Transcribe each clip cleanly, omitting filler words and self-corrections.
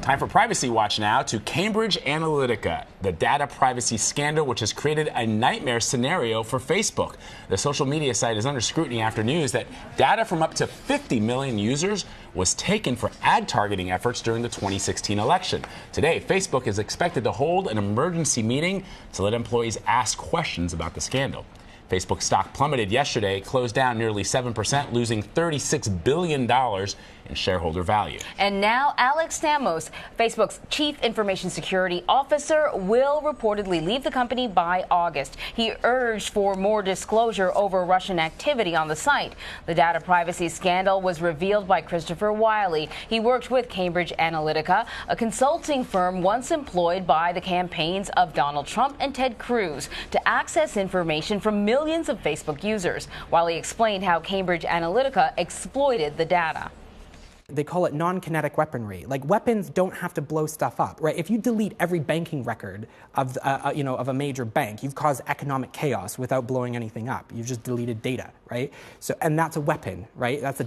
Time for Privacy Watch now to Cambridge Analytica, the data privacy scandal which has created a nightmare scenario for Facebook. The social media site is under scrutiny after news that data from up to 50 million users was taken for ad targeting efforts during the 2016 election. Today, Facebook is expected to hold an emergency meeting to let employees ask questions about the scandal. Facebook stock plummeted yesterday, closed down nearly 7%, losing $36 billion in shareholder value. And now Alex Stamos, Facebook's chief information security officer, will reportedly leave the company by August. He urged for more disclosure over Russian activity on the site. The data privacy scandal was revealed by Christopher Wiley. He worked with Cambridge Analytica, a consulting firm once employed by the campaigns of Donald Trump and Ted Cruz to access information from millions of Facebook users. Wiley explained how Cambridge Analytica exploited the data. They call it non-kinetic weaponry. Like, weapons don't have to blow stuff up, right? If you delete every banking record of, of a major bank, you've caused economic chaos without blowing anything up. You've just deleted data, right? So, and that's a weapon, right? That's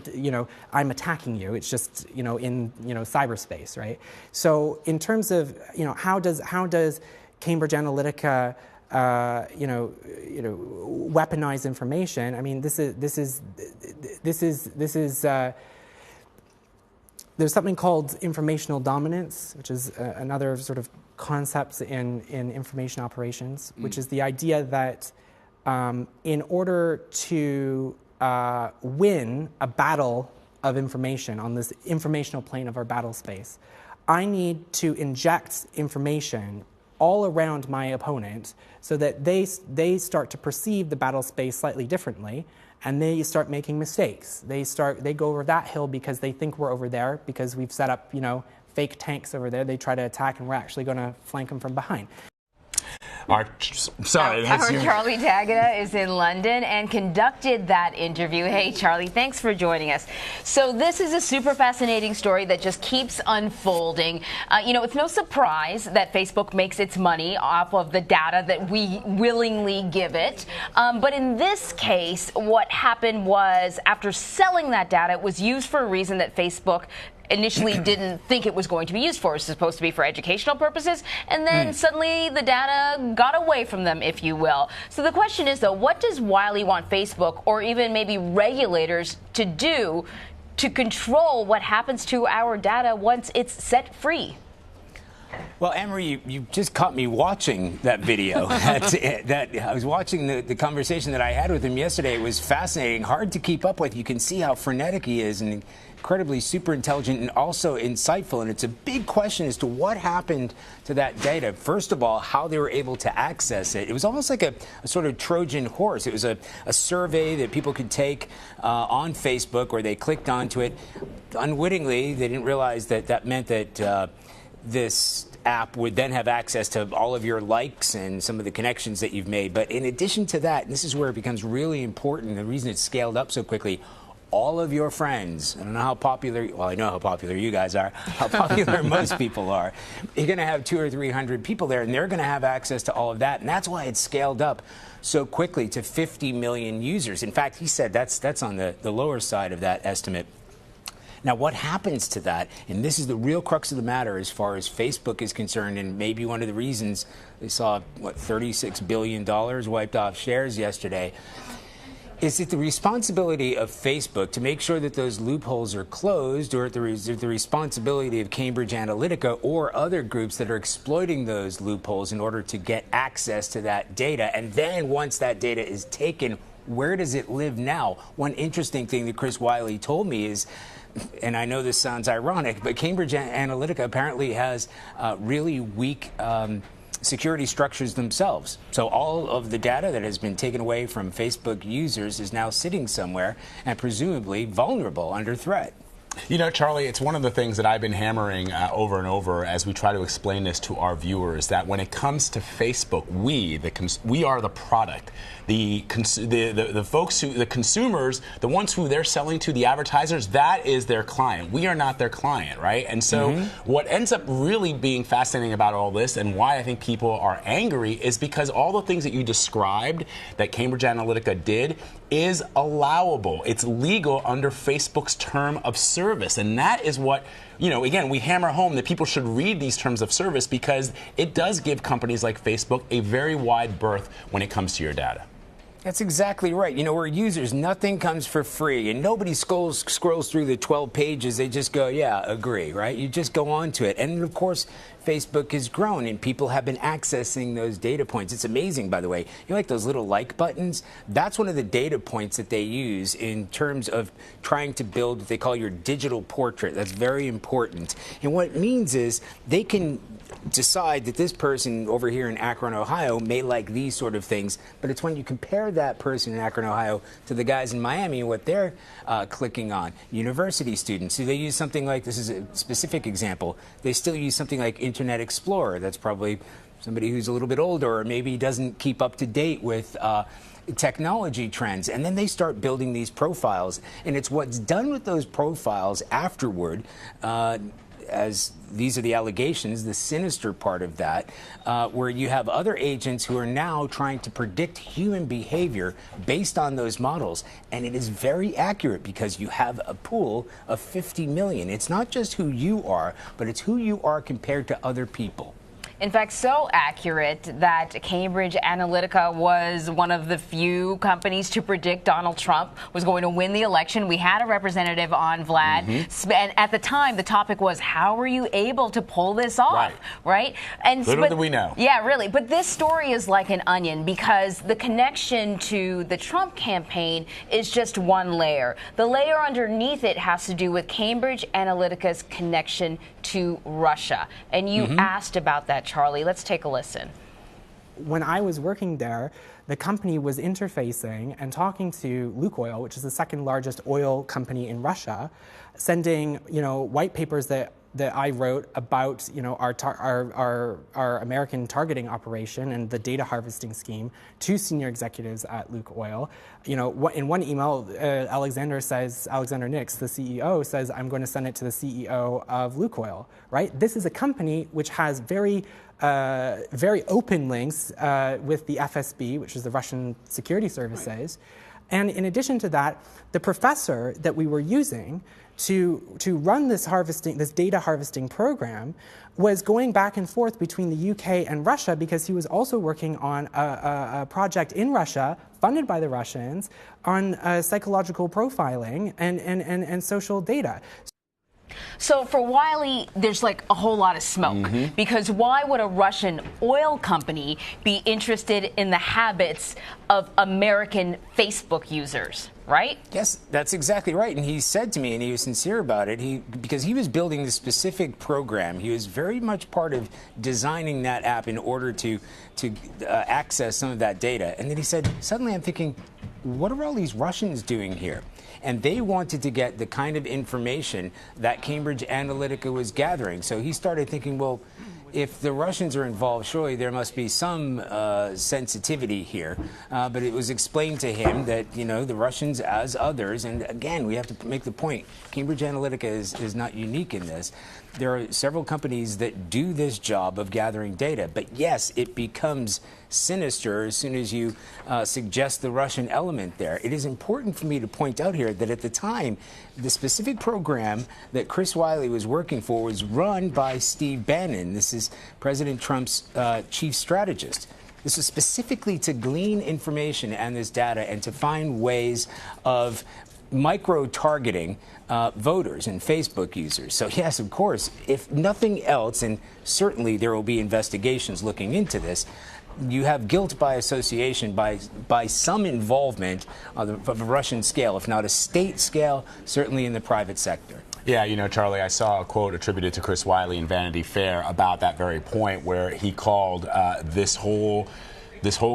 I'm attacking you. It's just, in cyberspace, right? So, in terms of, how does Cambridge Analytica weaponize information? I mean, this is there's something called informational dominance, which is another sort of concept in information operations, which is the idea that in order to win a battle of information on this informational plane of our battle space, I need to inject information all around my opponent so that they start to perceive the battle space slightly differently, and they start making mistakes. They go over that hill because they think we're over there because we've set up, fake tanks over there. They try to attack, and we're actually going to flank them from behind. Our Charlie D'Agata is in London and conducted that interview. Hey, Charlie, thanks for joining us. So this is a super fascinating story that just keeps unfolding. It's no surprise that Facebook makes its money off of the data that we willingly give it. But in this case, what happened was after selling that data, it was used for a reason that Facebook initially didn't think it was going to be used for. It was supposed to be for educational purposes, and then suddenly the data got away from them, if you will. So the question is, though, what does Wiley want Facebook or even maybe regulators to do to control what happens to our data once it's set free? Well, Anne-Marie, you just caught me watching that video. I was watching the conversation that I had with him yesterday. It was fascinating, hard to keep up with. You can see how frenetic he is and incredibly super intelligent and also insightful. And it's a big question as to what happened to that data. First of all, how they were able to access it. It was almost like a sort of Trojan horse. It was a survey that people could take on Facebook where they clicked onto it. Unwittingly, they didn't realize that that meant that this app would then have access to all of your likes and some of the connections that you've made. But in addition to that, and this is where it becomes really important, the reason it's scaled up so quickly, all of your friends, I don't know how popular, well, I know how popular you guys are, how popular most people are. You're going to have 200 or 300 people there, and they're going to have access to all of that. And that's why it's scaled up so quickly to 50 million users. In fact, he said that's on the lower side of that estimate. Now, what happens to that, and this is the real crux of the matter as far as Facebook is concerned, and maybe one of the reasons they saw, $36 billion wiped off shares yesterday, is it the responsibility of Facebook to make sure that those loopholes are closed, or the responsibility of Cambridge Analytica or other groups that are exploiting those loopholes in order to get access to that data? And then once that data is taken, where does it live now? One interesting thing that Chris Wiley told me is, and I know this sounds ironic, but Cambridge Analytica apparently has really weak security structures themselves. So all of the data that has been taken away from Facebook users is now sitting somewhere and presumably vulnerable, under threat. Charlie, it's one of the things that I've been hammering over and over as we try to explain this to our viewers, that when it comes to Facebook, we are the product. The folks the consumers, the ones who they're selling to, the advertisers, that is their client. We are not their client, right? And so what ends up really being fascinating about all this, and why I think people are angry, is because all the things that you described that Cambridge Analytica did is allowable. It's legal under Facebook's term of service. service. And that is what, again, we hammer home that people should read these terms of service because it does give companies like Facebook a very wide berth when it comes to your data. That's exactly right. We're users. Nothing comes for free. And nobody scrolls through the 12 pages. They just go, yeah, agree, right? You just go on to it. And, of course, Facebook has grown, and people have been accessing those data points. It's amazing, by the way. Like those little like buttons? That's one of the data points that they use in terms of trying to build what they call your digital portrait. That's very important. And what it means is they can decide that this person over here in Akron, Ohio may like these sort of things, but it's when you compare that person in Akron, Ohio to the guys in Miami and what they're clicking on. University students, do they use something like, this is a specific example, they still use something like Internet Explorer. That's probably somebody who's a little bit older or maybe doesn't keep up to date with technology trends, and then they start building these profiles, and it's what's done with those profiles afterward, as these are the allegations, the sinister part of that, where you have other agents who are now trying to predict human behavior based on those models. And it is very accurate because you have a pool of 50 million. It's not just who you are, but it's who you are compared to other people. In fact, so accurate that Cambridge Analytica was one of the few companies to predict Donald Trump was going to win the election. We had a representative on, Vlad, and at the time, the topic was, how were you able to pull this off, right? And little do we know. Yeah, really. But this story is like an onion because the connection to the Trump campaign is just one layer. The layer underneath it has to do with Cambridge Analytica's connection to Russia. And you asked about that, Charlie. Let's take a listen. When I was working there, the company was interfacing and talking to Lukoil, which is the second largest oil company in Russia, sending white papers that I wrote about our American targeting operation and the data harvesting scheme to senior executives at Lukoil. In one email, Alexander Nix, the CEO, says, "I'm going to send it to the CEO of Lukoil." Right? This is a company which has very open links with the FSB, which is the Russian security services. And in addition to that, the professor that we were using to run this data harvesting program was going back and forth between the UK and Russia because he was also working on a project in Russia funded by the Russians on psychological profiling and social data. So for Wiley, there's like a whole lot of smoke because why would a Russian oil company be interested in the habits of American Facebook users, right? Yes, that's exactly right. And he said to me, and he was sincere about it, because he was building this specific program. He was very much part of designing that app in order to access some of that data. And then he said, suddenly I'm thinking, what are all these Russians doing here? And they wanted to get the kind of information that Cambridge Analytica was gathering. So he started thinking, well, if the Russians are involved, surely there must be some sensitivity here. But it was explained to him that, the Russians, as others, and again, we have to make the point, Cambridge Analytica is not unique in this. There are several companies that do this job of gathering data. But yes, it becomes sinister as soon as you suggest the Russian element there. It is important for me to point out here that at the time, the specific program that Chris Wiley was working for was run by Steve Bannon. This is President Trump's chief strategist. This is specifically to glean information and this data and to find ways of micro-targeting voters and Facebook users. So yes, of course, if nothing else, and certainly there will be investigations looking into this, you have guilt by association by some involvement of a Russian scale, if not a state scale, certainly in the private sector. Yeah, Charlie, I saw a quote attributed to Chris Wiley in Vanity Fair about that very point where he called this whole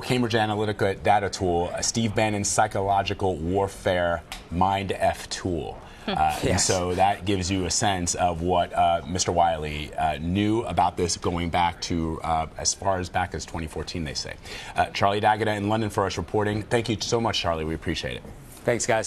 Cambridge Analytica data tool Steve Bannon's psychological warfare mind F tool. And so that gives you a sense of what Mr. Wiley knew about this going back to as far back as 2014, they say. Charlie D'Agata in London for us reporting. Thank you so much, Charlie. We appreciate it. Thanks, guys.